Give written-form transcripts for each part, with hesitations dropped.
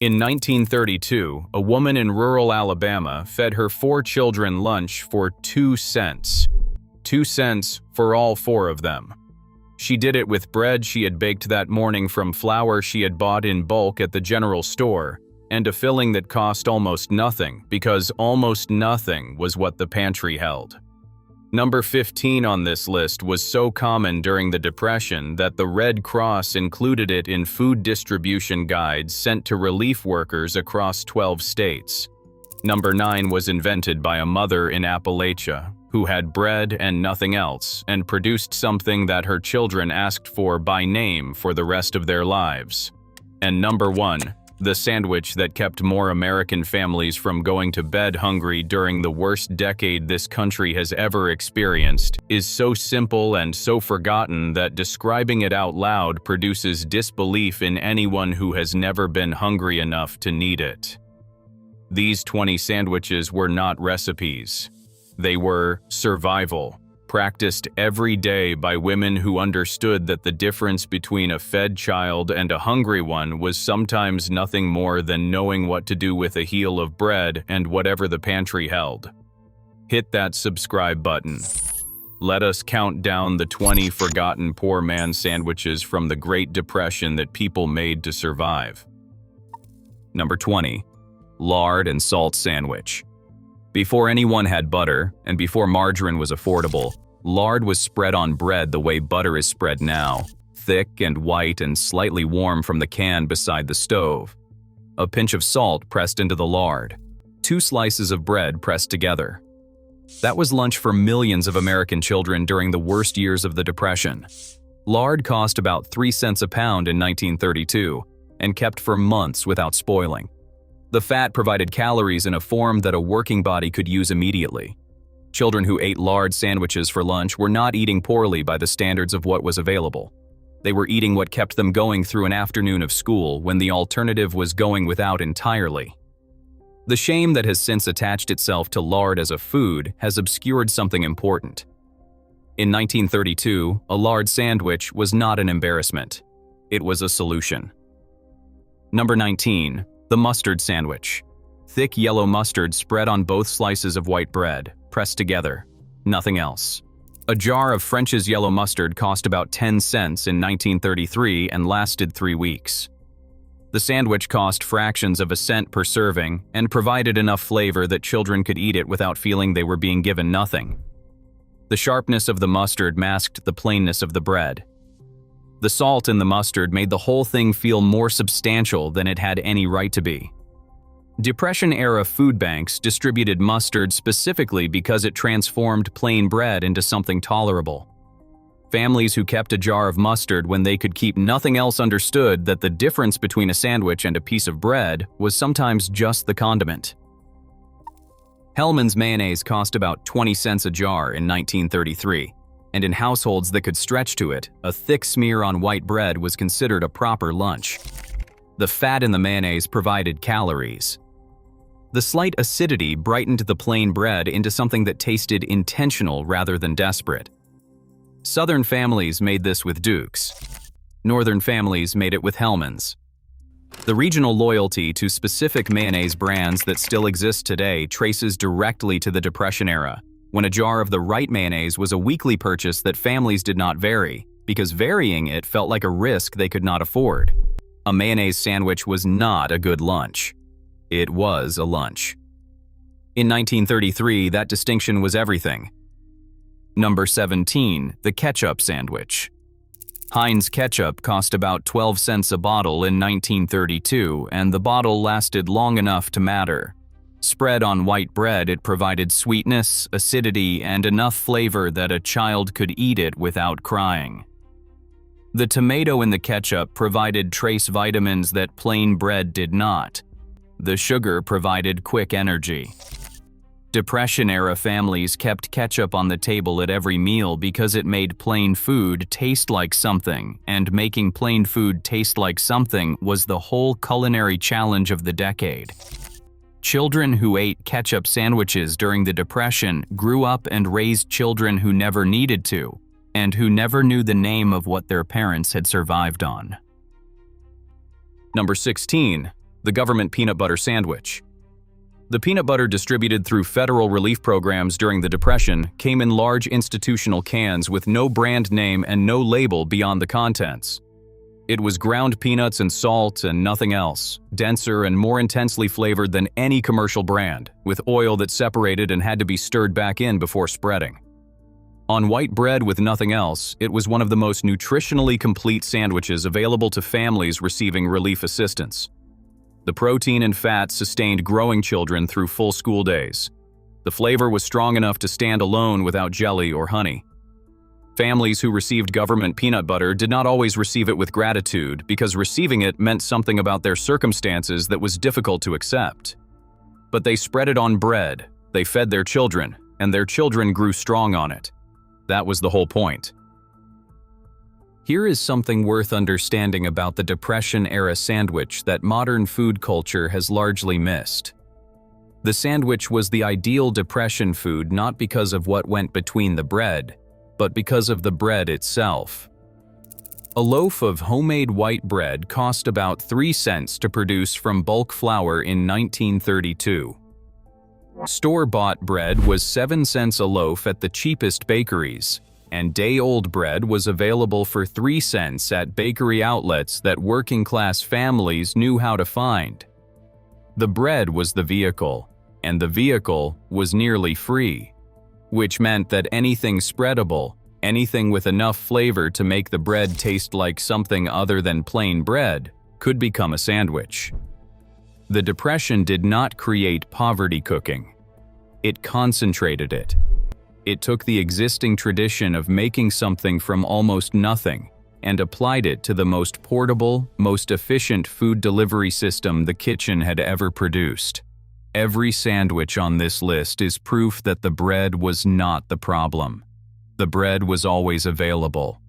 In 1932, a woman in rural Alabama fed her 4 children lunch for 2 cents. 2 cents for all 4 of them. She did it with bread she had baked that morning from flour she had bought in bulk at the general store, and a filling that cost almost nothing, because almost nothing was what the pantry held. Number 15 on this list was so common during the Depression that the Red Cross included it in food distribution guides sent to relief workers across 12 states. Number 9 was invented by a mother in Appalachia who had bread and nothing else and produced something that her children asked for by name for the rest of their lives. And number 1, the sandwich that kept more American families from going to bed hungry during the worst decade this country has ever experienced, is so simple and so forgotten that describing it out loud produces disbelief in anyone who has never been hungry enough to need it. These 20 sandwiches were not recipes. They were survival, practiced every day by women who understood that the difference between a fed child and a hungry one was sometimes nothing more than knowing what to do with a heel of bread and whatever the pantry held. Hit that subscribe button. Let us count down the 20 forgotten poor man sandwiches from the Great Depression that people made to survive. Number 20. Lard and salt sandwich. Before anyone had butter, and before margarine was affordable, lard was spread on bread the way butter is spread now, thick and white and slightly warm from the can beside the stove. A pinch of salt pressed into the lard. 2 slices of bread pressed together. That was lunch for millions of American children during the worst years of the Depression. Lard cost about 3 cents a pound in 1932 and kept for months without spoiling. The fat provided calories in a form that a working body could use immediately. Children who ate lard sandwiches for lunch were not eating poorly by the standards of what was available. They were eating what kept them going through an afternoon of school when the alternative was going without entirely. The shame that has since attached itself to lard as a food has obscured something important. In 1932, a lard sandwich was not an embarrassment. It was a solution. Number 19. The mustard sandwich. Thick yellow mustard spread on both slices of white bread, pressed together. Nothing else. A jar of French's yellow mustard cost about 10 cents in 1933 and lasted 3 weeks. The sandwich cost fractions of a cent per serving and provided enough flavor that children could eat it without feeling they were being given nothing. The sharpness of the mustard masked the plainness of the bread. The salt in the mustard made the whole thing feel more substantial than it had any right to be. Depression-era food banks distributed mustard specifically because it transformed plain bread into something tolerable. Families who kept a jar of mustard when they could keep nothing else understood that the difference between a sandwich and a piece of bread was sometimes just the condiment. Hellmann's mayonnaise cost about 20 cents a jar in 1933. And in households that could stretch to it, a thick smear on white bread was considered a proper lunch. The fat in the mayonnaise provided calories. The slight acidity brightened the plain bread into something that tasted intentional rather than desperate. Southern families made this with Duke's. Northern families made it with Hellmann's. The regional loyalty to specific mayonnaise brands that still exist today traces directly to the Depression era, when a jar of the right mayonnaise was a weekly purchase that families did not vary, because varying it felt like a risk they could not afford. A mayonnaise sandwich was not a good lunch. It was a lunch. In 1933, that distinction was everything. Number 17, the ketchup sandwich. Heinz ketchup cost about 12 cents a bottle in 1932, and the bottle lasted long enough to matter. Spread on white bread, it provided sweetness, acidity, and enough flavor that a child could eat it without crying. The tomato in the ketchup provided trace vitamins that plain bread did not. The sugar provided quick energy. Depression-era families kept ketchup on the table at every meal because it made plain food taste like something, and making plain food taste like something was the whole culinary challenge of the decade. Children who ate ketchup sandwiches during the Depression grew up and raised children who never needed to, and who never knew the name of what their parents had survived on. Number 16. the government peanut butter sandwich. The peanut butter distributed through federal relief programs during the Depression came in large institutional cans with no brand name and no label beyond the contents. It was ground peanuts and salt and nothing else, denser and more intensely flavored than any commercial brand, with oil that separated and had to be stirred back in before spreading. On white bread with nothing else, it was one of the most nutritionally complete sandwiches available to families receiving relief assistance. The protein and fat sustained growing children through full school days. The flavor was strong enough to stand alone without jelly or honey. Families who received government peanut butter did not always receive it with gratitude because receiving it meant something about their circumstances that was difficult to accept. But they spread it on bread, they fed their children, and their children grew strong on it. That was the whole point. Here is something worth understanding about the Depression-era sandwich that modern food culture has largely missed. The sandwich was the ideal Depression food not because of what went between the bread, but because of the bread itself. A loaf of homemade white bread cost about 3 cents to produce from bulk flour in 1932. Store-bought bread was 7 cents a loaf at the cheapest bakeries, and day-old bread was available for 3 cents at bakery outlets that working-class families knew how to find. The bread was the vehicle, and the vehicle was nearly free, which meant that anything spreadable, anything with enough flavor to make the bread taste like something other than plain bread, could become a sandwich. The Depression did not create poverty cooking. It concentrated it. It took the existing tradition of making something from almost nothing and applied it to the most portable, most efficient food delivery system the kitchen had ever produced. Every sandwich on this list is proof that the bread was not the problem. The bread was always available.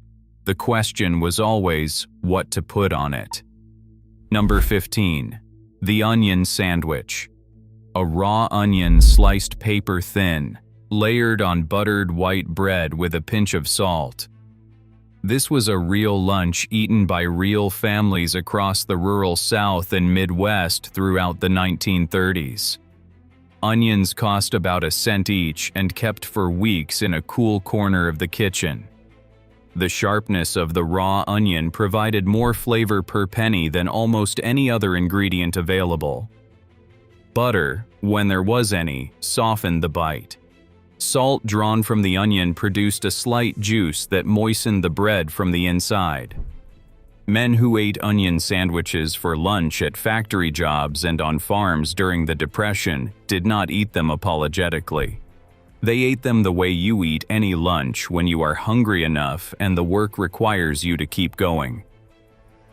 The question was always what to put on it. Number 15. The onion sandwich. A raw onion sliced paper thin, layered on buttered white bread with a pinch of salt. This was a real lunch eaten by real families across the rural South and Midwest throughout the 1930s. Onions cost about 1 cent each and kept for weeks in a cool corner of the kitchen. The sharpness of the raw onion provided more flavor per penny than almost any other ingredient available. Butter, when there was any, softened the bite. Salt drawn from the onion produced a slight juice that moistened the bread from the inside. Men who ate onion sandwiches for lunch at factory jobs and on farms during the Depression did not eat them apologetically. They ate them the way you eat any lunch when you are hungry enough and the work requires you to keep going.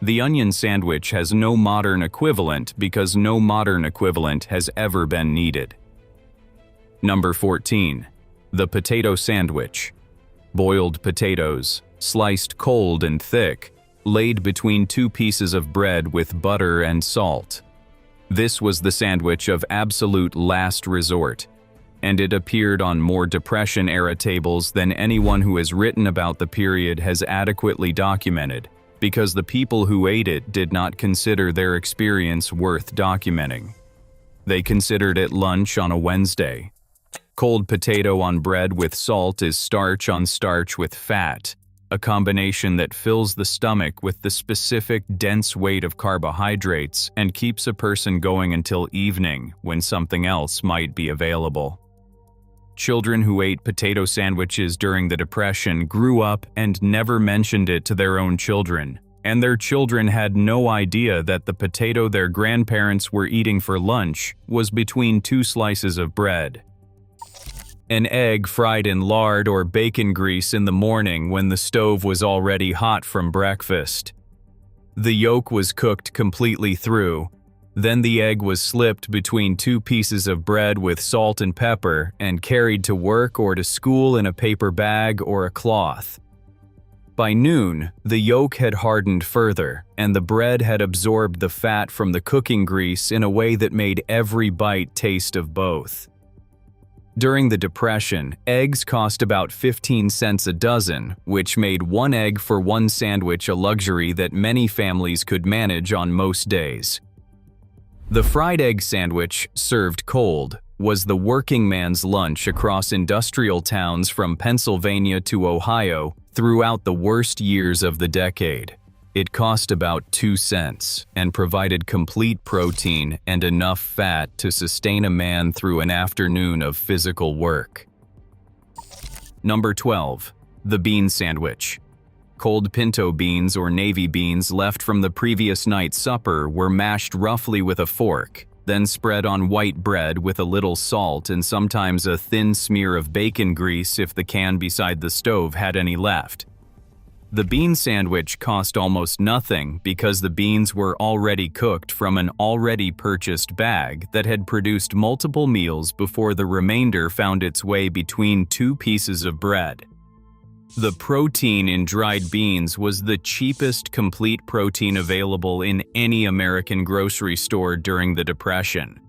The onion sandwich has no modern equivalent because no modern equivalent has ever been needed. Number 14. The potato sandwich. Boiled potatoes, sliced cold and thick, laid between 2 pieces of bread with butter and salt. This was the sandwich of absolute last resort, and it appeared on more Depression-era tables than anyone who has written about the period has adequately documented, because the people who ate it did not consider their experience worth documenting. They considered it lunch on a Wednesday. Cold potato on bread with salt is starch on starch with fat, a combination that fills the stomach with the specific dense weight of carbohydrates and keeps a person going until evening when something else might be available. Children who ate potato sandwiches during the Depression grew up and never mentioned it to their own children, and their children had no idea that the potato their grandparents were eating for lunch was between 2 slices of bread. An egg fried in lard or bacon grease in the morning when the stove was already hot from breakfast. The yolk was cooked completely through. Then the egg was slipped between 2 pieces of bread with salt and pepper and carried to work or to school in a paper bag or a cloth. By noon, the yolk had hardened further, and the bread had absorbed the fat from the cooking grease in a way that made every bite taste of both. During the Depression, eggs cost about 15 cents a dozen, which made 1 egg for 1 sandwich a luxury that many families could manage on most days. The fried egg sandwich, served cold, was the working man's lunch across industrial towns from Pennsylvania to Ohio throughout the worst years of the decade. It cost about 2 cents and provided complete protein and enough fat to sustain a man through an afternoon of physical work. Number 12. The bean sandwich. Cold pinto beans or navy beans left from the previous night's supper were mashed roughly with a fork, then spread on white bread with a little salt and sometimes a thin smear of bacon grease if the can beside the stove had any left. The bean sandwich cost almost nothing because the beans were already cooked from an already purchased bag that had produced multiple meals before the remainder found its way between 2 pieces of bread. The protein in dried beans was the cheapest complete protein available in any American grocery store during the Depression.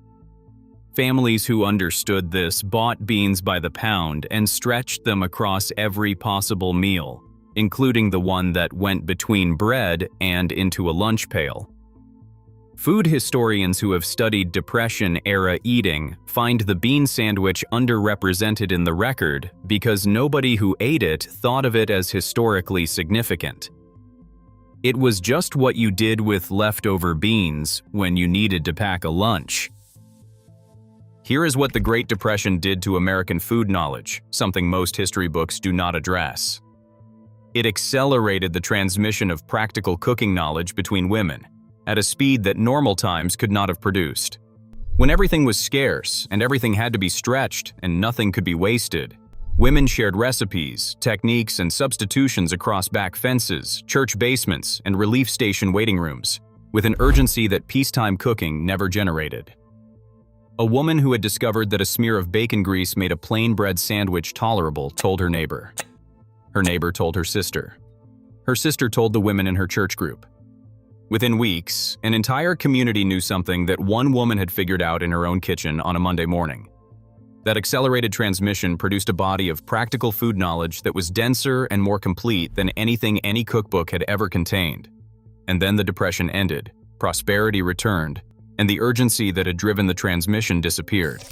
Families who understood this bought beans by the pound and stretched them across every possible meal, including the one that went between bread and into a lunch pail. Food historians who have studied Depression-era eating find the bean sandwich underrepresented in the record because nobody who ate it thought of it as historically significant. It was just what you did with leftover beans when you needed to pack a lunch. Here is what the Great Depression did to American food knowledge, something most history books do not address. It accelerated the transmission of practical cooking knowledge between women, at a speed that normal times could not have produced. When everything was scarce and everything had to be stretched and nothing could be wasted, women shared recipes, techniques, and substitutions across back fences, church basements, and relief station waiting rooms, with an urgency that peacetime cooking never generated. A woman who had discovered that a smear of bacon grease made a plain bread sandwich tolerable told her neighbor. Her neighbor told her sister. Her sister told the women in her church group. Within weeks, an entire community knew something that one woman had figured out in her own kitchen on a Monday morning. That accelerated transmission produced a body of practical food knowledge that was denser and more complete than anything any cookbook had ever contained. And then the Depression ended, prosperity returned, and the urgency that had driven the transmission disappeared.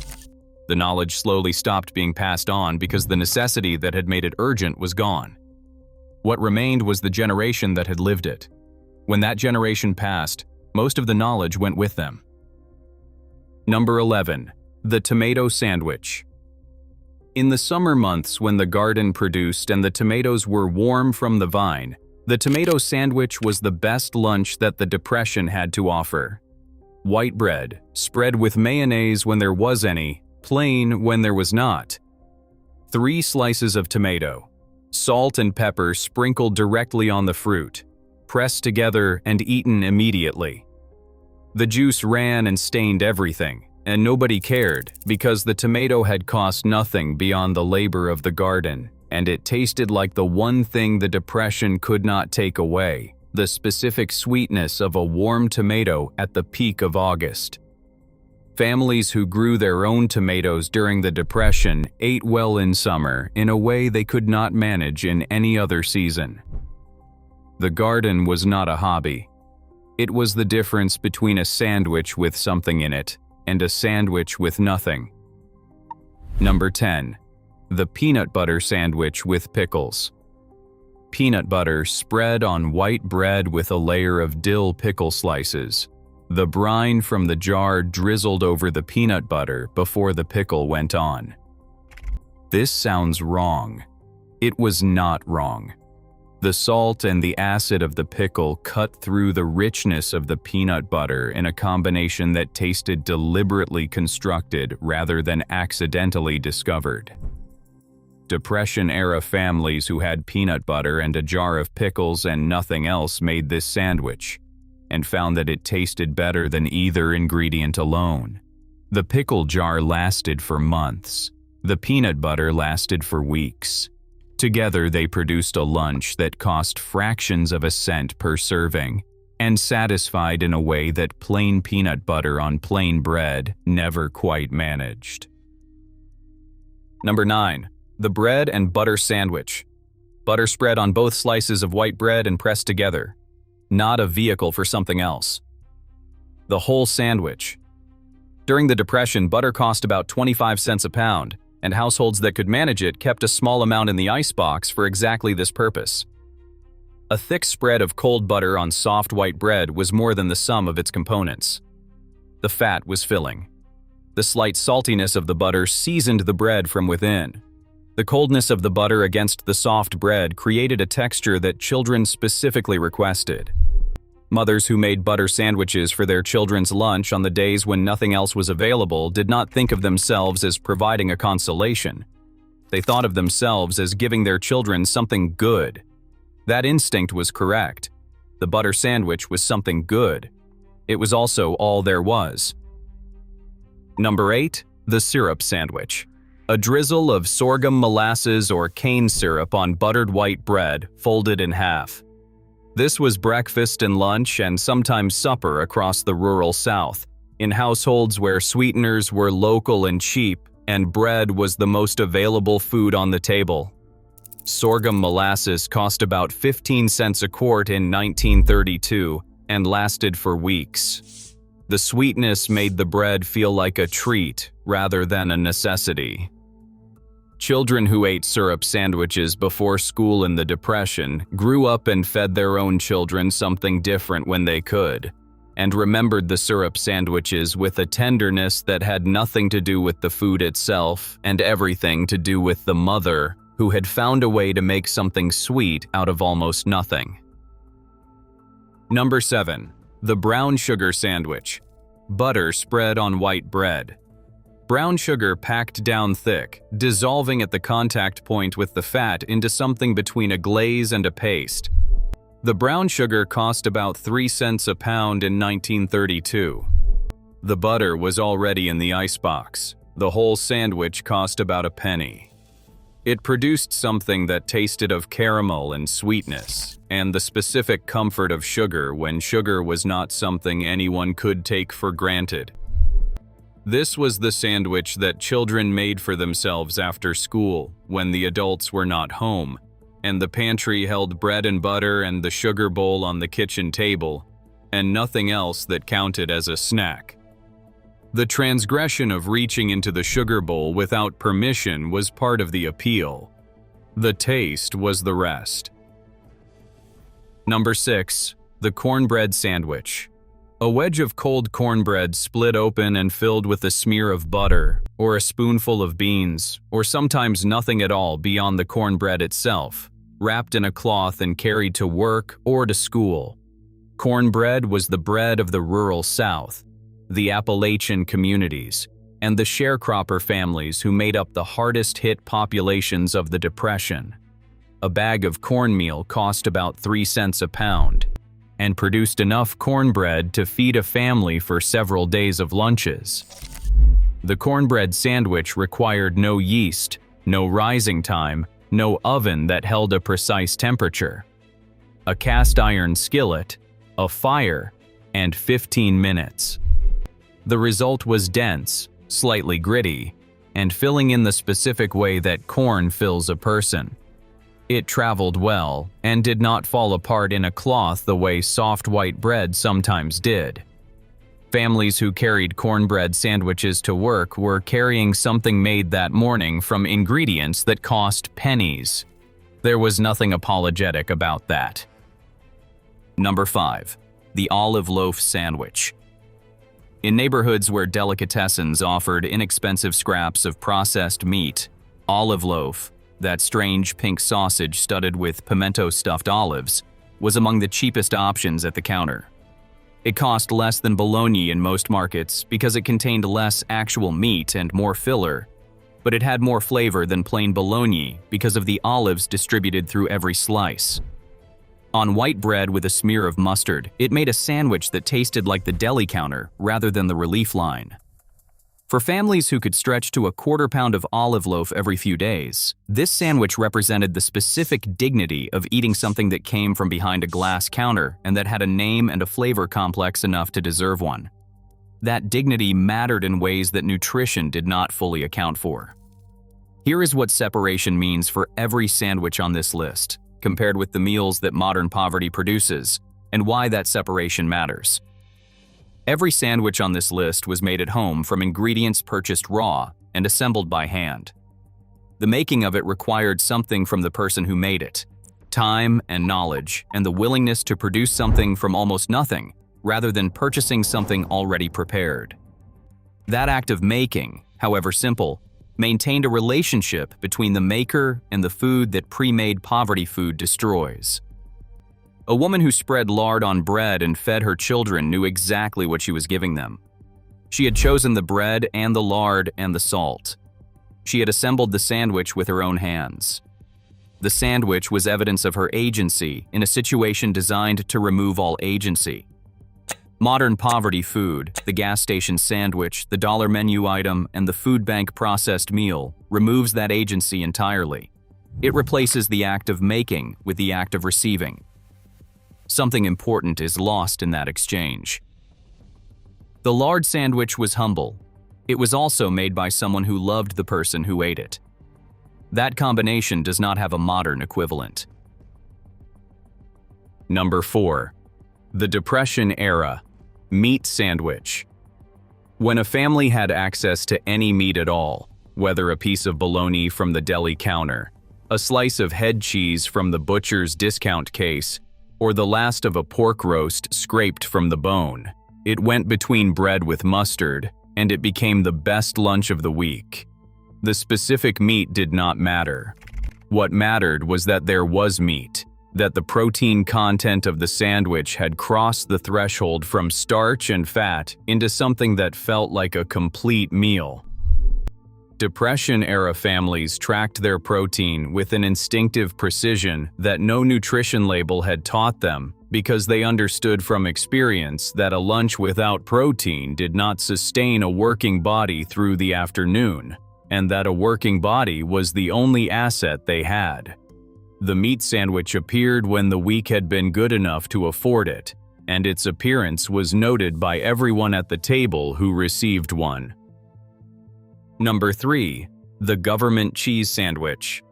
The knowledge slowly stopped being passed on because the necessity that had made it urgent was gone. What remained was the generation that had lived it. When that generation passed, most of the knowledge went with them. Number 11. The tomato sandwich. In the summer months when the garden produced and the tomatoes were warm from the vine, the tomato sandwich was the best lunch that the Depression had to offer. White bread, spread with mayonnaise when there was any, plain when there was not. 3 slices of tomato, salt and pepper sprinkled directly on the fruit, pressed together and eaten immediately. The juice ran and stained everything, and nobody cared because the tomato had cost nothing beyond the labor of the garden, and it tasted like the one thing the Depression could not take away, the specific sweetness of a warm tomato at the peak of August. Families who grew their own tomatoes during the Depression ate well in summer in a way they could not manage in any other season. The garden was not a hobby. It was the difference between a sandwich with something in it and a sandwich with nothing. Number 10. The peanut butter sandwich with pickles. Peanut butter spread on white bread with a layer of dill pickle slices. The brine from the jar drizzled over the peanut butter before the pickle went on. This sounds wrong. It was not wrong. The salt and the acid of the pickle cut through the richness of the peanut butter in a combination that tasted deliberately constructed rather than accidentally discovered. Depression-era families who had peanut butter and a jar of pickles and nothing else made this sandwich, and found that it tasted better than either ingredient alone. The pickle jar lasted for months. The peanut butter lasted for weeks. Together they produced a lunch that cost fractions of a cent per serving, and satisfied in a way that plain peanut butter on plain bread never quite managed. Number 9. The bread and butter sandwich. Butter spread on both slices of white bread and pressed together. Not a vehicle for something else. The whole sandwich, During the Depression, butter cost about 25 cents a pound, and households that could manage it kept a small amount in the icebox for exactly this purpose. A thick spread of cold butter on soft white bread was more than the sum of its components. The fat was filling. The slight saltiness of the butter seasoned the bread from within. The coldness of the butter against the soft bread created a texture that children specifically requested. Mothers who made butter sandwiches for their children's lunch on the days when nothing else was available did not think of themselves as providing a consolation. They thought of themselves as giving their children something good. That instinct was correct. The butter sandwich was something good. It was also all there was. Number 8. The syrup sandwich. A drizzle of sorghum molasses or cane syrup on buttered white bread, folded in half. This was breakfast and lunch and sometimes supper across the rural South, in households where sweeteners were local and cheap, and bread was the most available food on the table. Sorghum molasses cost about 15 cents a quart in 1932 and lasted for weeks. The sweetness made the bread feel like a treat rather than a necessity. Children who ate syrup sandwiches before school in the Depression grew up and fed their own children something different when they could, and remembered the syrup sandwiches with a tenderness that had nothing to do with the food itself and everything to do with the mother who had found a way to make something sweet out of almost nothing. Number 7. The brown sugar sandwich. Butter spread on white bread. Brown sugar packed down thick, dissolving at the contact point with the fat into something between a glaze and a paste. The brown sugar cost about 3 cents a pound in 1932. The butter was already in the icebox. The whole sandwich cost about a penny. It produced something that tasted of caramel and sweetness, and the specific comfort of sugar when sugar was not something anyone could take for granted. This was the sandwich that children made for themselves after school when the adults were not home, and the pantry held bread and butter and the sugar bowl on the kitchen table, and nothing else that counted as a snack. The transgression of reaching into the sugar bowl without permission was part of the appeal. The taste was the rest. Number 6. The cornbread sandwich. A wedge of cold cornbread split open and filled with a smear of butter, or a spoonful of beans, or sometimes nothing at all beyond the cornbread itself, wrapped in a cloth and carried to work or to school. Cornbread was the bread of the rural South, the Appalachian communities, and the sharecropper families who made up the hardest-hit populations of the Depression. A bag of cornmeal cost about 3 cents a pound, and produced enough cornbread to feed a family for several days of lunches. The cornbread sandwich required no yeast, no rising time, no oven that held a precise temperature. A cast iron skillet, a fire, and 15 minutes. The result was dense, slightly gritty, and filling in the specific way that corn fills a person. It traveled well and did not fall apart in a cloth the way soft white bread sometimes did. Families who carried cornbread sandwiches to work were carrying something made that morning from ingredients that cost pennies. There was nothing apologetic about that. Number 5. The olive loaf sandwich. In neighborhoods where delicatessens offered inexpensive scraps of processed meat, olive loaf, that strange pink sausage studded with pimento-stuffed olives, was among the cheapest options at the counter. It cost less than bologna in most markets because it contained less actual meat and more filler, but it had more flavor than plain bologna because of the olives distributed through every slice. On white bread with a smear of mustard, it made a sandwich that tasted like the deli counter rather than the relief line. For families who could stretch to a quarter pound of olive loaf every few days, this sandwich represented the specific dignity of eating something that came from behind a glass counter and that had a name and a flavor complex enough to deserve one. That dignity mattered in ways that nutrition did not fully account for. Here is what separation means for every sandwich on this list, compared with the meals that modern poverty produces, and why that separation matters. Every sandwich on this list was made at home from ingredients purchased raw and assembled by hand. The making of it required something from the person who made it: time and knowledge, and the willingness to produce something from almost nothing, rather than purchasing something already prepared. That act of making, however simple, maintained a relationship between the maker and the food that pre-made poverty food destroys. A woman who spread lard on bread and fed her children knew exactly what she was giving them. She had chosen the bread and the lard and the salt. She had assembled the sandwich with her own hands. The sandwich was evidence of her agency in a situation designed to remove all agency. Modern poverty food, the gas station sandwich, the dollar menu item, and the food bank processed meal, removes that agency entirely. It replaces the act of making with the act of receiving. Something important is lost in that exchange. The lard sandwich was humble. It was also made by someone who loved the person who ate it. That combination does not have a modern equivalent. Number 4. The Depression era. Meat sandwich. When a family had access to any meat at all, whether a piece of bologna from the deli counter, a slice of head cheese from the butcher's discount case, or the last of a pork roast scraped from the bone, it went between bread with mustard, and it became the best lunch of the week. The specific meat did not matter. What mattered was that there was meat, that the protein content of the sandwich had crossed the threshold from starch and fat into something that felt like a complete meal. Depression-era families tracked their protein with an instinctive precision that no nutrition label had taught them, because they understood from experience that a lunch without protein did not sustain a working body through the afternoon, and that a working body was the only asset they had. The meat sandwich appeared when the week had been good enough to afford it, and its appearance was noted by everyone at the table who received one. Number 3. The government cheese sandwich.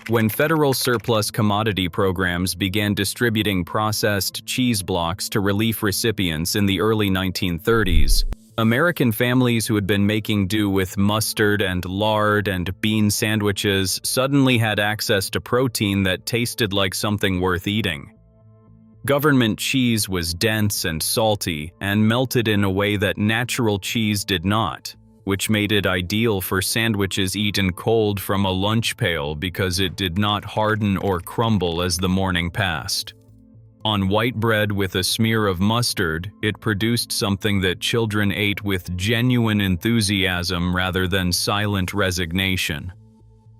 When federal surplus commodity programs began distributing processed cheese blocks to relief recipients in the early 1930s, American families who had been making do with mustard and lard and bean sandwiches suddenly had access to protein that tasted like something worth eating. Government cheese was dense and salty and melted in a way that natural cheese did not, which made it ideal for sandwiches eaten cold from a lunch pail because it did not harden or crumble as the morning passed. On white bread with a smear of mustard, it produced something that children ate with genuine enthusiasm rather than silent resignation.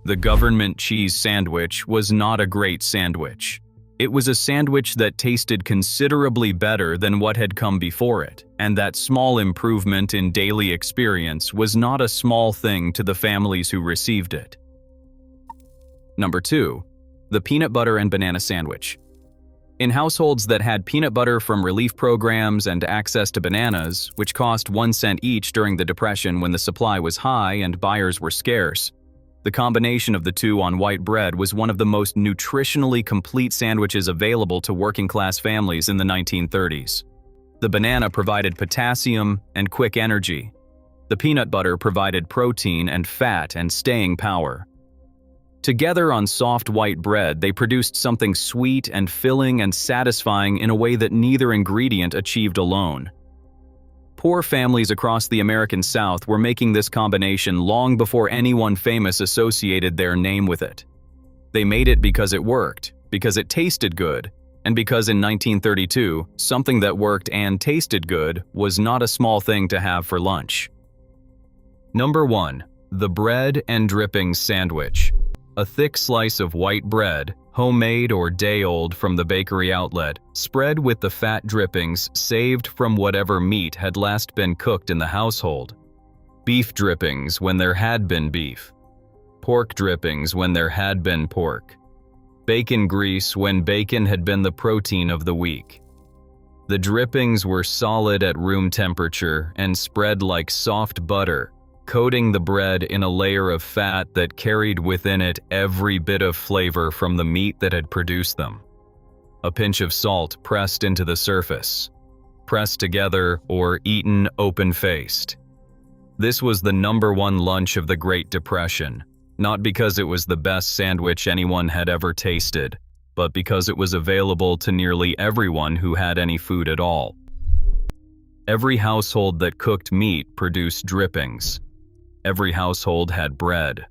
The government cheese sandwich was not a great sandwich. It was a sandwich that tasted considerably better than what had come before it, and that small improvement in daily experience was not a small thing to the families who received it. Number 2. The peanut butter and banana sandwich. In households that had peanut butter from relief programs and access to bananas, which cost 1 cent each during the Depression when the supply was high and buyers were scarce, the combination of the two on white bread was one of the most nutritionally complete sandwiches available to working-class families in the 1930s. The banana provided potassium and quick energy. The peanut butter provided protein and fat and staying power. Together on soft white bread, they produced something sweet and filling and satisfying in a way that neither ingredient achieved alone. Poor families across the American South were making this combination long before anyone famous associated their name with it. They made it because it worked, because it tasted good, and because in 1932, something that worked and tasted good was not a small thing to have for lunch. Number 1. The bread and drippings sandwich. A thick slice of white bread, homemade or day-old from the bakery outlet, spread with the fat drippings saved from whatever meat had last been cooked in the household. Beef drippings when there had been beef. Pork drippings when there had been pork. Bacon grease when bacon had been the protein of the week. The drippings were solid at room temperature and spread like soft butter, coating the bread in a layer of fat that carried within it every bit of flavor from the meat that had produced them. A pinch of salt pressed into the surface. pressed together, or eaten open-faced. This was the #1 lunch of the Great Depression, not because it was the best sandwich anyone had ever tasted, but because it was available to nearly everyone who had any food at all. Every household that cooked meat produced drippings. Every household had bread.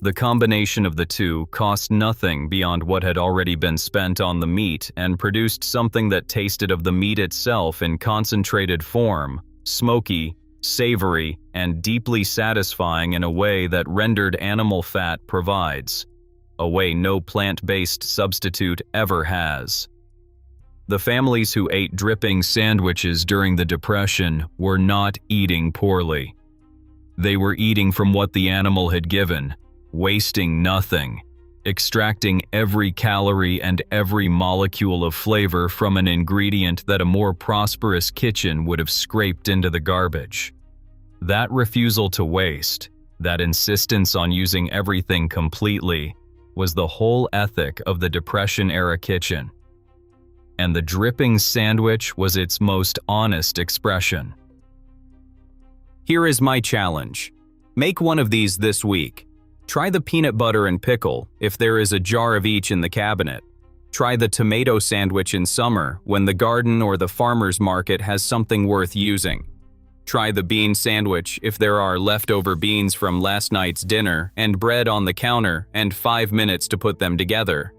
The combination of the two cost nothing beyond what had already been spent on the meat and produced something that tasted of the meat itself in concentrated form, smoky, savory, and deeply satisfying in a way that rendered animal fat provides, a way no plant-based substitute ever has. The families who ate dripping sandwiches during the Depression were not eating poorly. They were eating from what the animal had given, wasting nothing, extracting every calorie and every molecule of flavor from an ingredient that a more prosperous kitchen would have scraped into the garbage. That refusal to waste, that insistence on using everything completely, was the whole ethic of the Depression-era kitchen. And the dripping sandwich was its most honest expression. Here is my challenge. Make one of these this week. Try the peanut butter and pickle, if there is a jar of each in the cabinet. Try the tomato sandwich in summer, when the garden or the farmer's market has something worth using. Try the bean sandwich if there are leftover beans from last night's dinner and bread on the counter and 5 minutes to put them together.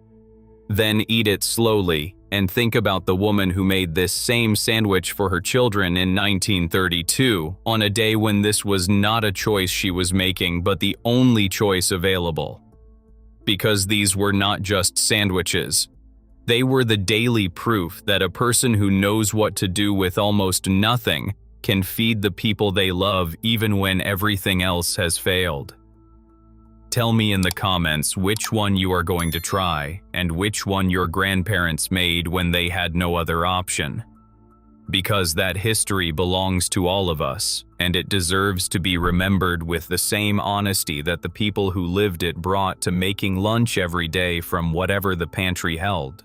Then eat it slowly and think about the woman who made this same sandwich for her children in 1932, on a day when this was not a choice she was making but the only choice available. Because these were not just sandwiches. They were the daily proof that a person who knows what to do with almost nothing can feed the people they love even when everything else has failed. Tell me in the comments which one you are going to try and which one your grandparents made when they had no other option. Because that history belongs to all of us, and it deserves to be remembered with the same honesty that the people who lived it brought to making lunch every day from whatever the pantry held.